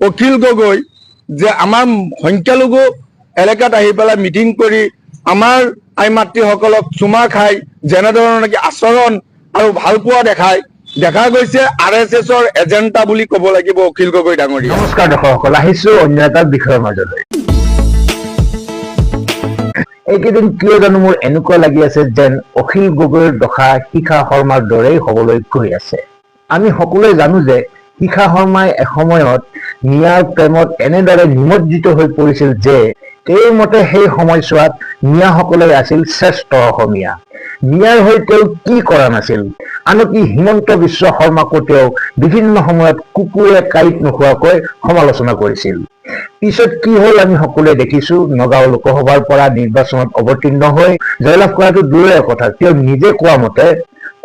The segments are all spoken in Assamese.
অখিল গগৈ যে আমাৰ সংখ্যালঘু এলেকাত আহি পেলাই মিটিং কৰি আমাৰ আই মাতৃসকলক চুমা খাই যেনেধৰণৰ নেকি আচৰণ আৰু ভালপোৱা দেখা গৈছে RSSৰ এজেণ্টা বুলি ক'ব লাগিব অখিল গগৈ ডাঙৰীয়া। নমস্কাৰ দৰ্শকসকল, আহিছো অন্য এটা বিষয়ৰ মাজলৈ। এইকেইদিন কিয় জানো মোৰ এনেকুৱা লাগি আছে যেন অখিল গগৈৰ দশা শিখা শৰ্মাৰ দৰেই হবলৈ গৈ আছে। আমি সকলোৱে জানো যে শিখা শৰ্মাই এসময়ত মিয়াৰ প্ৰেমত এনেদৰে নিমজ্জিত হৈ পৰিছিল যে তেওঁৰ মতে সেই সময়ছোৱাত মিয়াসকলে আছিল শ্ৰেষ্ঠ অসমীয়া। মিয়াৰ হৈ তেওঁ কি কৰা নাছিল? আনকি হিমন্ত বিশ্ব শৰ্মাকো তেওঁ বিভিন্ন সময়ত কুকুৰে কাঁইট নোখোৱাকৈ সমালোচনা কৰিছিল। পিছত কি হ'ল আমি সকলোৱে দেখিছো। নগাঁও লোকসভাৰ পৰা নিৰ্বাচনত অৱতীৰ্ণ হৈ জয়লাভ কৰাটো দূৰৰে কথা, তেওঁ নিজে কোৱা মতে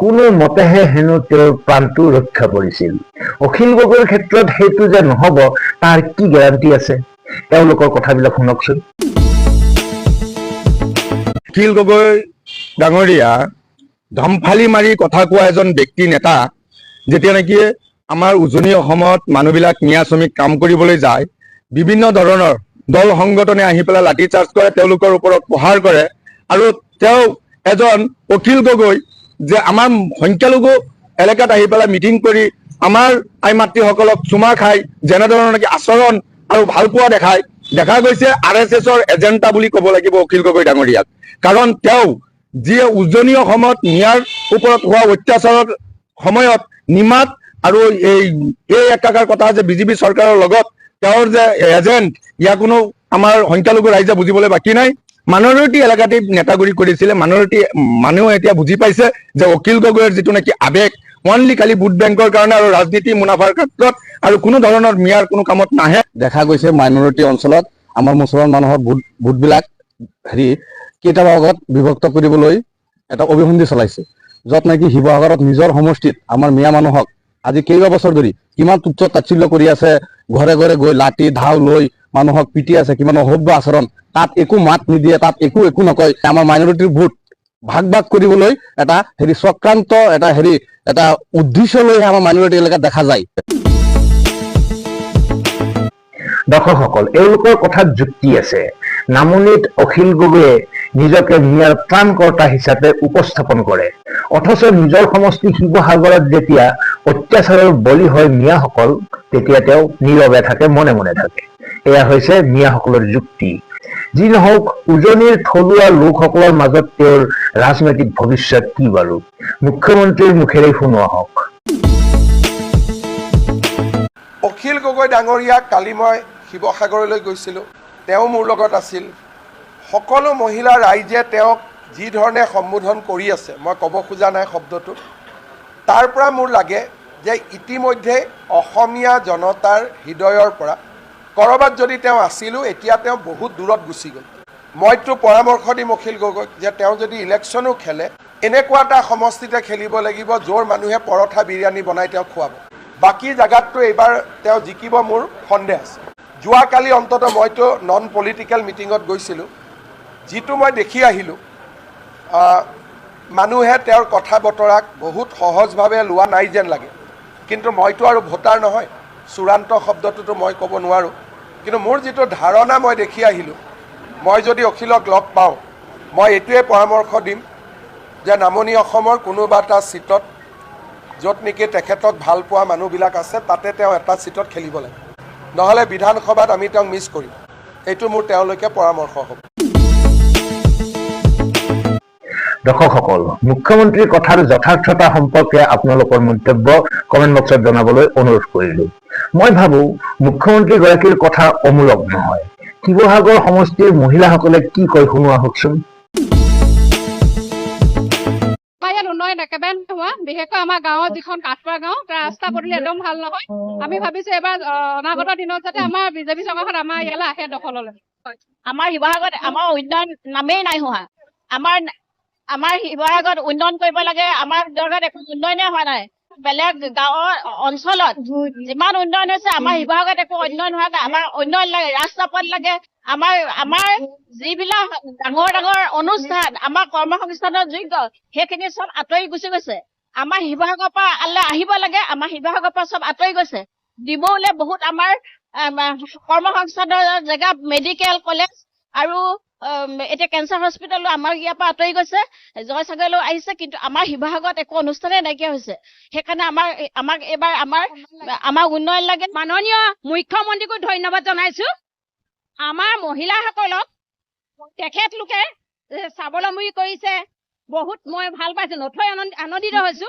কোনো মতেহে হেনো তেওঁৰ প্ৰাণটো ৰক্ষা পৰিছিল। অখিল গগৈৰ ক্ষেত্ৰত সেইটো যে নহব তাৰ কি গেৰাণ্টি আছে? তেওঁলোকৰ কথাবিলাক শুনকচোন। অখিল গগৈ ডাঙৰীয়া ধমফালি মাৰি কথা কোৱা এজন ব্যক্তি নেতা। যেতিয়া নেকি আমাৰ উজনি অসমত মানুহবিলাক মিয়া শ্ৰমিক কাম কৰিবলৈ যায়, বিভিন্ন ধৰণৰ দল সংগঠনে আহি পেলাই লাঠি চাৰ্জ কৰে, তেওঁলোকৰ ওপৰত প্ৰহাৰ কৰে। আৰু তেওঁ এজন অখিল গগৈ যে আমাৰ সংখ্যালঘু এলেকাত আহি পেলাই মিটিং কৰি আমাৰ আই মাতৃসকলক চুমা খাই যেনেধৰণৰ নেকি আচৰণ আৰু ভালপোৱা দেখা গৈছে RSSৰ এজেণ্টা বুলি ক'ব লাগিব অখিল গগৈ ডাঙৰীয়াক। কাৰণ তেওঁ যিয়ে উজনি অসমত মিয়াৰ ওপৰত হোৱা অত্যাচাৰৰ সময়ত নিমাত আৰু এই একাকাৰ কথা যে বিজেপি চৰকাৰৰ লগত তেওঁৰ যে এজেণ্ট, ইয়াৰ কোনো আমাৰ সংখ্যালঘু ৰাইজে বুজিবলৈ বাকী নাই। মাইনৰিটি এলেকাতে নেতাগুৰি কৰিছিলে। মাইনৰিটি মানুহে এতিয়া বুজি পাইছে যে অখিল গগৈৰ যিটো নেকি আৱেগ অনলি খালি ভোট বেংকৰ কাৰণে আৰু ৰাজনীতি মুনাফাৰ ক্ষেত্ৰত আৰু কোনো ধৰণৰ মিয়াৰ কোনো কামত নাহে। দেখা গৈছে মাইনৰিটি অঞ্চলত আমাৰ মুছলমান মানুহৰ ভোটবিলাক কেইটা ভাগত বিভক্ত কৰিবলৈ এটা অভিসন্ধি চলাইছে, য'ত নেকি শিৱসাগৰত নিজৰ সমষ্টিত আমাৰ মিয়া মানুহক আজি কেইবা বছৰ ধৰি কিমান তুচ্ছ তাচ্ছিল্য কৰি আছে, ঘৰে ঘৰে গৈ লাঠি ঢাও লৈ মানুহক পিটি আছে, কিমান অসভ্য আচৰণ। তাত একো মাত নিদিয়ে, তাত একো নকয়। আমাৰ মাইনৰিটিৰ ভোট ভাগ কৰিবলৈ এটা চক্ৰান্ত এটা উদ্দেশ্য লৈ আমাৰ মাইনৰিটি এলেকাত দেখা যায়। দৰ্শকসকল, এওঁলোকৰ কথাত যুক্তি আছে। নামনিত অখিল গগৈয়ে নিজকে মিয়াৰ ত্ৰাণকৰ্তা হিচাপে উপস্থাপন কৰে, অথচ নিজৰ সমষ্টি শিৱসাগৰত যেতিয়া অত্যাচাৰৰ বলি হয় মিয়াসকল, তেতিয়া তেওঁ নীৰৱে থাকে, মনে মনে থাকে। এয়া হৈছে মিয়াসকলৰ যুক্তি। যি নহওক, উজনিৰ থলুৱা লোকসকলৰ মাজত তেওঁৰ ৰাজনৈতিক ভৱিষ্যত কি বাৰু? মুখ্যমন্ত্ৰীৰ মুখেৰে শুনো আহক। অখিল গগৈ ডাঙৰীয়াক কালি মই শিৱসাগৰলৈ গৈছিলোঁ, তেওঁ মোৰ লগত আছিল। সকলো মহিলা ৰাইজে তেওঁক যি ধৰণে সম্বোধন কৰি আছে, মই ক'ব খোজা নাই শব্দটো, তাৰ পৰা মোৰ লাগে যে ইতিমধ্যে অসমীয়া জনতাৰ হৃদয়ৰ পৰা ক'ৰবাত যদি তেওঁ আছিলোঁ, এতিয়া তেওঁ বহুত দূৰত গুচি গ'ল। মইতো পৰামৰ্শ দিম অখিল গগৈক যে তেওঁ যদি ইলেকশ্যনো খেলে, এনেকুৱা এটা সমষ্টিতে খেলিব লাগিব য'ৰ মানুহে পৰঠা বিৰিয়ানী বনাই তেওঁ খুৱাব। বাকী জেগাততো এইবাৰ তেওঁ জিকিব মোৰ সন্দেহ আছে। যোৱাকালি অন্ততঃ মইতো নন পলিটিকেল মিটিঙত গৈছিলোঁ, যিটো মই দেখি আহিলোঁ, মানুহে তেওঁৰ কথা বতৰাক বহুত সহজভাৱে লোৱা নাই যেন লাগে। কিন্তু মইতো আৰু ভোটাৰ নহয়, চূড়ান্ত শব্দটোতো মই ক'ব নোৱাৰোঁ। কিন্তু মোৰ যিটো ধাৰণা মই দেখি আহিলোঁ, মই যদি অখিলক লগ পাওঁ, মই এইটোৱে পৰামৰ্শ দিম যে নামনি অসমৰ কোনোবা এটা ছিটত য'ত নেকি তেখেতক ভাল পোৱা মানুহবিলাক আছে, তাতে তেওঁ এটা ছিটত খেলিব লাগে, নহ'লে বিধানসভাত আমি তেওঁক মিছ কৰিম। এইটো মোৰ তেওঁলৈকে পৰামৰ্শ হ'ব। দৰ্শকসকল, মুখ্যমন্ত্ৰীৰ কথাৰ যথাৰ্থতা সম্পৰ্কে আপোনালোকৰ মন্তব্য কমেণ্ট বক্সত জনাবলৈ অনুৰোধ কৰিলো। মই ভাবো মুখ্যমন্ত্ৰীগৰাকীৰ কথা অমূলক নহয়। শিৱসাগৰ সমষ্টিৰ মহিলাসকলে কি কয় শুনো আহকচোন। উন্নয়ন একেবাৰে হোৱা, বিশেষকৈ আমাৰ গাঁৱত যিখন কাঠপৰা গাঁও, তাৰ ৰাস্তা পদূলি একদম ভাল নহয়। আমি ভাবিছো এবাৰ অনাগত দিনত যাতে আমাৰ বিজেপি চৰকাৰখন আমাৰ ইয়ালৈ আহে দখললৈ। আমাৰ শিৱসাগৰত আমাৰ উন্নয়ন নামেই নাই হোৱা। আমাৰ শিৱসাগৰত উন্নয়ন কৰিব লাগে, আমাৰ জেগাত একো উন্নয়নে হোৱা নাই। বেলেগ গাঁৱৰ অঞ্চলত যিমান উন্নয়ন হৈছে, আমাৰ শিৱসাগৰত একো উন্নয়ন হোৱা নাই। আমাৰ উন্নয়ন লাগে, ৰাস্তা পথ লাগে। আমাৰ যিবিলাক ডাঙৰ ডাঙৰ অনুষ্ঠান, আমাৰ কৰ্মসংস্থাপনৰ যোগ্য, সেইখিনি চব আঁতৰি গুচি গৈছে। আমাৰ শিৱসাগৰৰ পৰা আহিব লাগে, আমাৰ শিৱসাগৰৰ পৰা চব আঁতৰি গৈছে। ডিমৌলে বহুত আমাৰ কৰ্মসংস্থাপনৰ জেগা, মেডিকেল কলেজ আৰু এতিয়া কেঞ্চাৰ হস্পিটেলো আমাৰ ইয়াৰ পৰা আঁতৰি গৈছে, জয়সাগৰলৈ আহিছে, কিন্তু আমাৰ শিৱসাগৰত একো অনুষ্ঠানেই নাইকিয়া হৈছে। সেইকাৰণে আমাক এইবাৰ আমাৰ উন্নয়ন লাগে। মাননীয় মুখ্যমন্ত্ৰীকো ধন্যবাদ জনাইছো। আমাৰ মহিলাসকলক তেখেতলোকে স্বাৱলম্বী কৰিছে, বহুত মই ভাল পাইছো, নথৈ আনন্দিত হৈছো।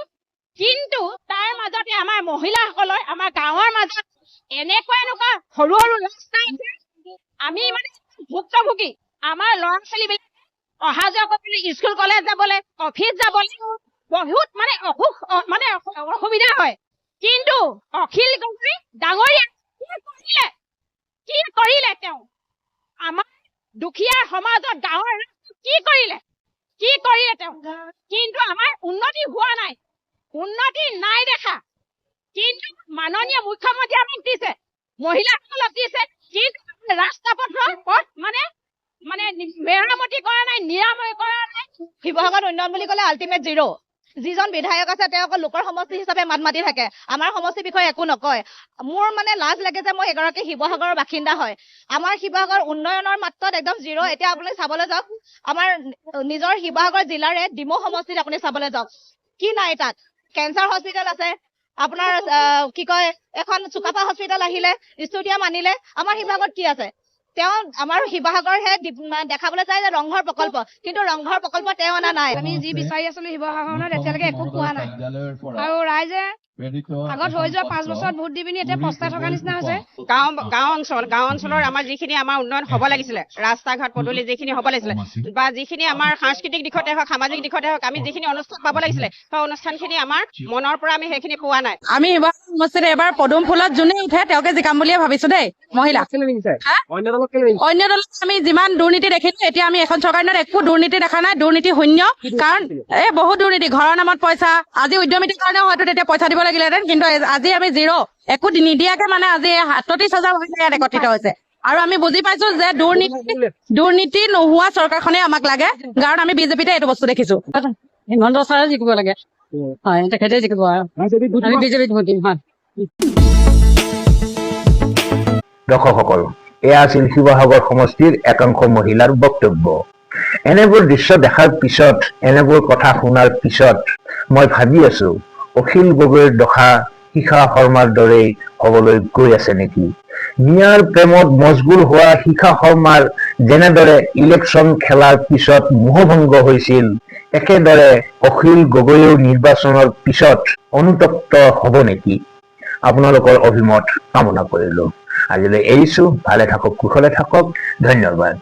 কিন্তু তাৰ মাজতে আমাৰ মহিলাসকলৰ, আমাৰ গাঁৱৰ মাজত এনেকুৱা সৰু সৰু ৰাস্তা আছে, আমি মানে ভুক্তভোগী। আমাৰ ল'ৰা ছোৱালীবিলাক অহা যোৱা কৰিবলৈ, স্কুল কলেজ যাবলৈ, অফিচ যাবলৈ বহুত মানে অসুবিধা হয়। কিন্তু অখিল গগৈ ডাঙৰীয়া কি কৰিলে তেওঁ আমাৰ দুখীয়া সমাজত, গাঁৱৰ কি কৰিলে তেওঁ? কিন্তু আমাৰ উন্নতি হোৱা নাই, উন্নতি নাই দেখা। কিন্তু মাননীয় মুখ্যমন্ত্ৰী আমাক দিছে, মহিলাসকলক দিছে, কিন্তু ৰাস্তা পথ মানে মেৰামতি কৰা নাই, নিৰাময় কৰা নাই। শিৱসাগৰত উন্নয়ন বুলি ক'লে আল্টিমেট জিৰ'। যিজন বিধায়ক আছে তেওঁ অকল লোকৰ সমষ্টি হিচাপে মাত মাতি থাকে, আমাৰ সমষ্টিৰ বিষয়ে একো নকয়। মোৰ মানে লাজ লাগে যে মই এগৰাকী শিৱসাগৰৰ বাসিন্দা হয়। আমাৰ শিৱসাগৰ উন্নয়নৰ মাত্ৰাত একদম জিৰ'। এতিয়া আপুনি চাবলৈ যাওক, আমাৰ নিজৰ শিৱসাগৰ জিলাৰে ডিমৌ সমষ্টিত আপুনি চাবলৈ যাওক, কি নাই তাত? কেঞ্চাৰ হস্পিটেল আছে, আপোনাৰ কি কয়, এখন চুকাফা হস্পিটেল আহিলে, ষ্টেডিয়াম আনিলে। আমাৰ শিৱসাগৰত কি আছে? তেওঁ আমাৰ শিৱসাগৰহে দেখাবলৈ চাই যে ৰংঘৰ প্ৰকল্প, কিন্তু ৰংঘৰ প্ৰকল্প তেওঁ অনা নাই। আমি যি বিচাৰি আছিলো শিৱসাগৰত এতিয়ালৈকে একো পোৱা নাই, আৰু ৰাইজে আগত হৈ যোৱা 5 বছৰত ভোট দি পিনি এতিয়া পস্তাই থকা নিচিনা হৈছে। গাঁও অঞ্চলৰ আমাৰ যিখিনি আমাৰ উন্নয়ন হ'ব লাগিছিলে, ৰাস্তা ঘাট পদূলি যিখিনি হ'ব লাগিছিলে, বা যিখিনি আমাৰ সাংস্কৃতিক দিশতে হওক, সামাজিক দিশতে হওক, আমি যিখিনি অনুষ্ঠান পাব লাগিছিলে, সেই অনুষ্ঠানখিনি আমাৰ মনৰ পৰা আমি সেইখিনি পোৱা নাই। আমি শিৱসাগৰ সমষ্টিত এবাৰ পদুম ফুলত যোনে উঠে তেওঁকে জিকাম বুলিয়ে ভাবিছো দেই। মহিলা অন্য দলত আমি যিমান দুৰ্নীতি দেখিলো, এতিয়া আমি এখন চৰকাৰৰ দিনত একো দুৰ্নীতি দেখা নাই, দুৰ্নীতি শূন্য। কাৰণ বহুত দুৰ্নীতি, ঘৰৰ নামত পইচা, আজি উদ্যমিতাৰ কাৰণেও হয়তো তেতিয়া পইচা দিব লাগিলেহেঁতেন, কিন্তু আজি আমি জিৰ', একো নিদিয়াকে মানে আজি 37,000 মহিলা ইয়াত একত্ৰিত হৈছে। আৰু আমি বুজি পাইছো যে দুৰ্নীতি নোহোৱা চৰকাৰখনে আমাক লাগে, কাৰণ আমি বিজেপিতে এইটো বস্তু দেখিছো। হিমন্ত ছাৰে জিকিব লাগে, হয়, তেখেতে জিকিব আৰু আমি বিজেপিত ভোট দিম। হয়, দৰ্শকসকল, এয়া আছিল শিৱসাগৰ সমষ্টিৰ একাংশ মহিলাৰ বক্তব্য। এনেবোৰ দৃশ্য দেখাৰ পিছত, এনেবোৰ কথা শুনাৰ পিছত মই ভাবি আছো, অখিল গগৈৰ দশা শিখা শৰ্মাৰ দৰেই হবলৈ গৈ আছে নেকি? মিয়াৰ প্ৰেমত মজগুল হোৱা শিখা শৰ্মাৰ যেনেদৰে ইলেকশ্যন খেলাৰ পিছত মোহভংগ হৈছিল, একেদৰে অখিল গগৈও নিৰ্বাচনৰ পিছত অনুতপ্ত হব নেকি? আপোনালোকৰ অভিমত কামনা কৰিলো। আজিলৈ এৰিছো, ভালে থাকক, কুশলে থাকক, ধন্যবাদ।